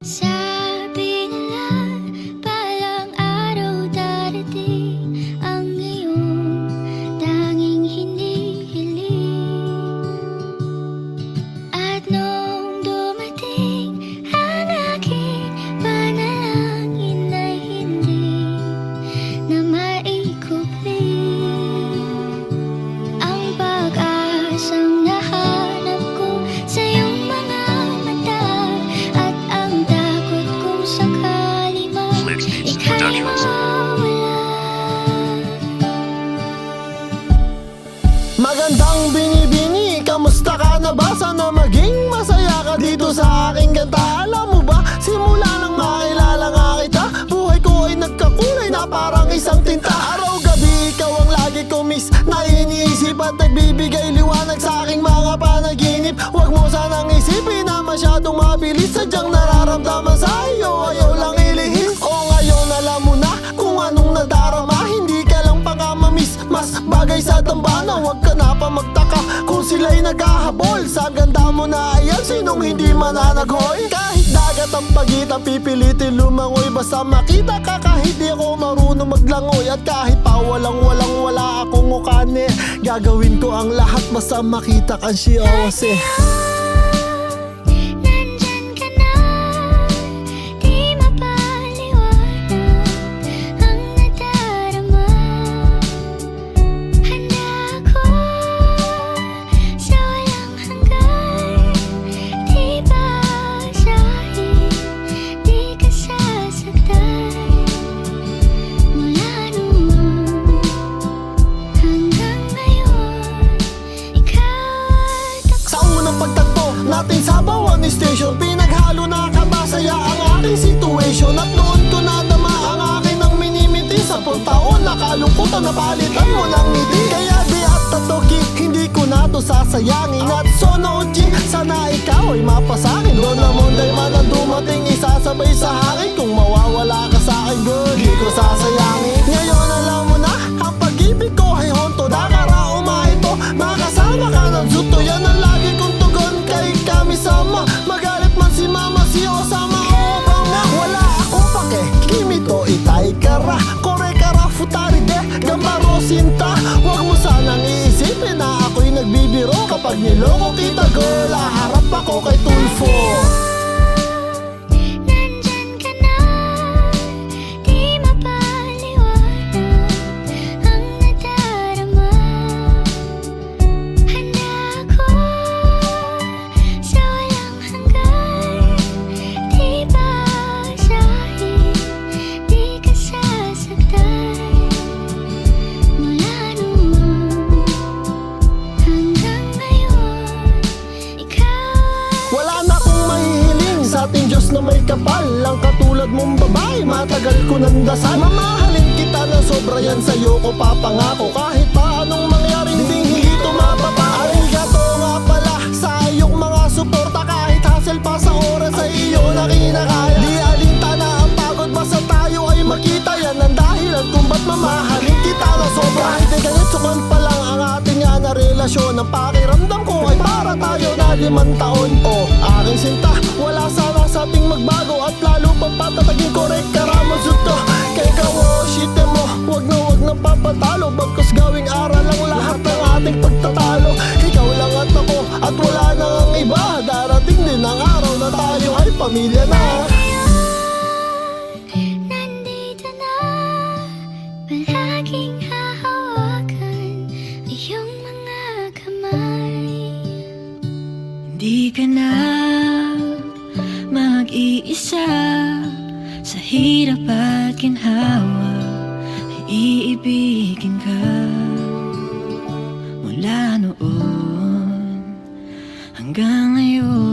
Sabi nila, balang araw darating ang iyong tanging hinihiling. At nung dumating ang aking panalangin ay hindi na maikupling. Ang pag-asang nahanap ko sa iyong mga mata at ang takot kung sakali man ika'y mawala. Magandang binibini, kamusta ka na ba? Sana maging masaya ka dito sa aking ganda. Alam mo ba, simula nang makilala nga kita, buhay ko ay nagkakulay na parang isang tinta. Araw-gabi ikaw ang lagi ko miss na iniisip at nagbibigay liwanag sa aking mga panaginip. Huwag mo sanang isipin na masyadong mabilis, sadyang nararamdaman sa iyo, ayaw lang ilihis. O ngayon alam mo na kung anong nadarama, hindi ka lang pangamamis, mas bagay sa dambana. Huwag ka na pa magtaka kung sila'y naghahabol sa ganda mo na ayan, sinong hindi mananaghoy. Kahit dagat ang pagitan, pipilitin lumangoy, basta makita ka kahit di ako marunong maglangoy. At kahit pa wala akong ukane, gagawin ko ang lahat basta makita kang siyawase. Nandyan ka na, di mapaliwanag ang nadarama. Handa ako sa walang hanggan, di basahin, di ka sasaktan. Mula noon hanggang ngayon, ikaw at ako. Sa unang pagtagpo natin sa bawang station, pinaghalo na kabasaya ang aking situation. At noon ko nadama ang akin ang minimiti. Sa taon nakalungkutan, napalitan mo ng ngiti. Kaya di at tatoki, hindi ko na to sasayangin. At sonoji, sana ikaw ay mapasakin. Doon na monday man ang dumating, isasabay sa hangin. Kung mawawala ka sa akin, girl, di ko sasayangin. Ngayon alam mo na, ang pag-ibig ko ay honto. Dakara umahito, makasama ka ng zuto. Yan ang lagi kong tugon kay kami sama. Magalit man si mama, si Osama o Obama, wala akong pake, kimi to itay kara. Kore kara futari de, gambaro sinta. Huwag mo sanang iisipin na ako'y nagbibiro. Kapag niloko kita girl, haharap ako kay Tulfo. Nandyan ka na, di mapaliwanag ang nadarama. Handa ako sa walang hanggan, di basahin, di ka sasaktan. Mula noon hanggang ngayon, ikaw. Wala na akong mahihiling sa ating Diyos na may kapal. Ang katulad mong babae, matagal ko nang dasal. Mamahalin kita ng sobra, yan sa'yo ko papangako. Kahit pa anong mangyari, hindi ito mapapa. Arigato nga pala sa iyong mga suporta. Kahit hassle pa sa oras ay iyo na kinakaya. Di alintana ang pagod, basta tayo ay makita. Yan ang dahilan kung ba't mamahalin kita na sobra. Kahit ay ganit, sukan pa lang ang ating nga na relasyon. Ang pakiramdam ko ay para tayo na 5 taon. O aking sinta, wala sana sa ating magbago. At lalo pang patatagin ko rin karamazuto. Kay kawoshite mo, wag na papatalo. Bagkus gawing aral ang lahat ng ating pagtatalo. Ikaw lang at ako, at wala na ang iba. Darating din ang araw na tayo ay pamilya na. Nandito na, palaging hahawakan iyong mga kamay. Hindi ka na mag-iisa sa hirap at ginhawa, ay iibigin ka. Mula noon hanggang ngayon,